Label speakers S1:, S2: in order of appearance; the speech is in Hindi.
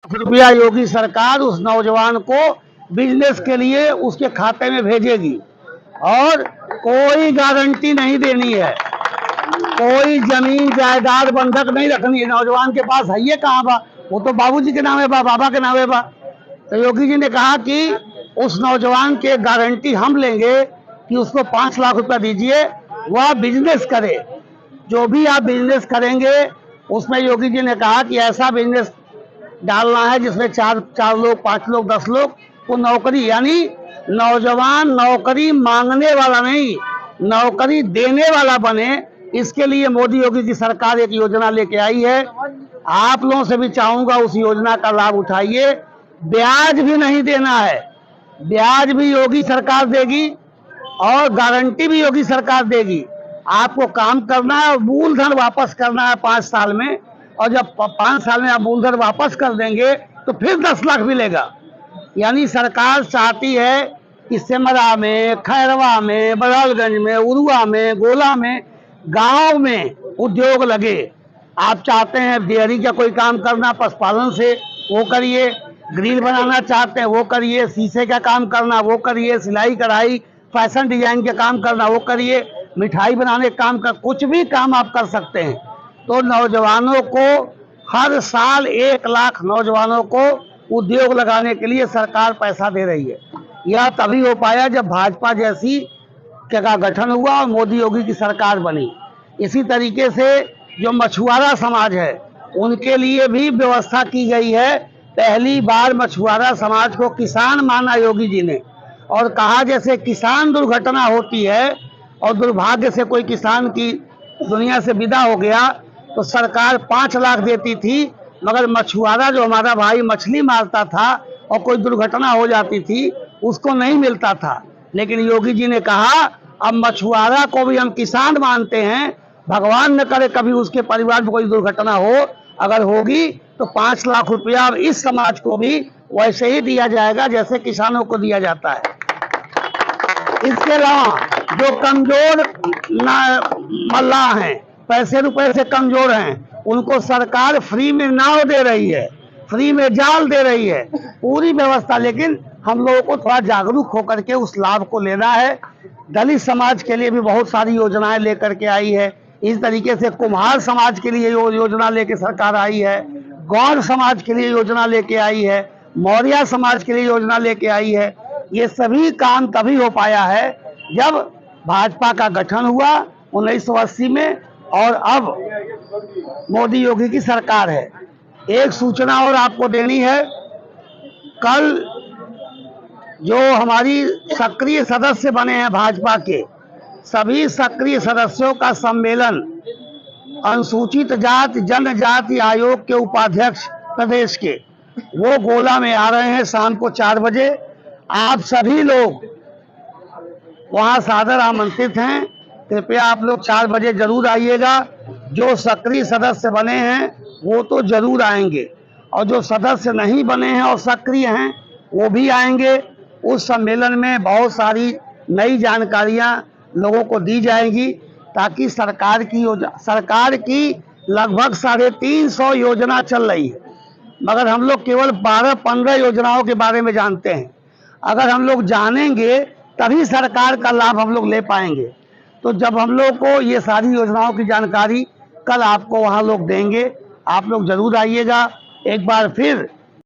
S1: रुपया योगी सरकार उस नौजवान को बिजनेस के लिए उसके खाते में भेजेगी और कोई गारंटी नहीं देनी है, कोई जमीन जायदाद बंधक नहीं रखनी है। नौजवान के पास है ये कहाँ बा, वो तो बाबूजी के नामे बा, बाबा के नामे बा। तो योगी जी ने कहा कि उस नौजवान के गारंटी हम लेंगे कि उसको 5 लाख रुपया दीजिए, वह बिजनेस करे। जो भी आप बिजनेस करेंगे उसमें योगी जी ने कहा कि ऐसा बिजनेस डालना है जिसमें चार लोग, 5 लोग, 10 लोग को नौकरी, यानी नौजवान नौकरी मांगने वाला नहीं, नौकरी देने वाला बने। इसके लिए मोदी योगी की सरकार एक योजना लेके आई है। आप लोगों से भी चाहूंगा उस योजना का लाभ उठाइए। ब्याज भी नहीं देना है, ब्याज भी योगी सरकार देगी और गारंटी भी योगी सरकार देगी। आपको काम करना है और मूलधन वापस करना है 5 साल में, और जब 5 साल में आप मूलधन वापस कर देंगे तो फिर 10 लाख मिलेगा। यानी सरकार चाहती है कि सिमरा में, खैरवा में, बड़ौलगंज में, उरुआ में, गोला में, गांव में उद्योग लगे। आप चाहते हैं डेयरी का कोई काम करना, पशुपालन से वो करिए, ग्रिल बनाना चाहते हैं वो करिए, शीशे का काम करना वो करिए, सिलाई कढ़ाई फैशन डिजाइन के काम करना वो करिए, मिठाई बनाने का काम कर, कुछ भी काम आप कर सकते हैं। तो नौजवानों को हर साल 1 लाख नौजवानों को उद्योग लगाने के लिए सरकार पैसा दे रही है। यह तभी हो पाया जब भाजपा जैसी का गठन हुआ और मोदी योगी की सरकार बनी। इसी तरीके से जो मछुआरा समाज है उनके लिए भी व्यवस्था की गई है। पहली बार मछुआरा समाज को किसान माना योगी जी ने, और कहा जैसे किसान दुर्घटना होती है और दुर्भाग्य से कोई किसान की दुनिया से विदा हो गया तो सरकार 5 लाख देती थी, मगर मछुआरा जो हमारा भाई मछली मारता था और कोई दुर्घटना हो जाती थी उसको नहीं मिलता था। लेकिन योगी जी ने कहा अब मछुआरा को भी हम किसान मानते हैं, भगवान न करे कभी उसके परिवार में कोई दुर्घटना हो, अगर होगी तो 5 लाख रुपया अब इस समाज को भी वैसे ही दिया जाएगा जैसे किसानों को दिया जाता है। इसके अलावा जो कमजोर मल्लाह हैं, पैसे रुपए से कमजोर हैं, उनको सरकार फ्री में नाव दे रही है, फ्री में जाल दे रही है, पूरी व्यवस्था। लेकिन हम लोगों को थोड़ा जागरूक होकर के उस लाभ को लेना है। दलित समाज के लिए भी बहुत सारी योजनाएं लेकर के आई है। इस तरीके से कुम्हार समाज के लिए योजना लेके सरकार आई है, गौड़ समाज के लिए योजना लेके आई है, मौर्य समाज के लिए योजना लेके आई है। ये सभी काम तभी हो पाया है जब भाजपा का गठन हुआ 1980 में, और अब मोदी योगी की सरकार है। एक सूचना और आपको देनी है, कल जो हमारी सक्रिय सदस्य बने हैं भाजपा के, सभी सक्रिय सदस्यों का सम्मेलन अनुसूचित जाति जनजाति आयोग के उपाध्यक्ष प्रदेश के, वो गोला में आ रहे हैं शाम को 4 बजे। आप सभी लोग वहां सादर आमंत्रित हैं। कृपया आप लोग 4 बजे जरूर आइएगा। जो सक्रिय सदस्य बने हैं वो तो जरूर आएंगे, और जो सदस्य नहीं बने हैं और सक्रिय हैं वो भी आएंगे। उस सम्मेलन में बहुत सारी नई जानकारियां लोगों को दी जाएंगी, ताकि सरकार की लगभग 350 योजना चल रही है, मगर हम लोग केवल 12-15 योजनाओं के बारे में जानते हैं। अगर हम लोग जानेंगे तभी सरकार का लाभ हम लोग ले पाएंगे। तो जब हम लोग को ये सारी योजनाओं की जानकारी कल आपको वहाँ लोग देंगे, आप लोग जरूर आइएगा। एक बार फिर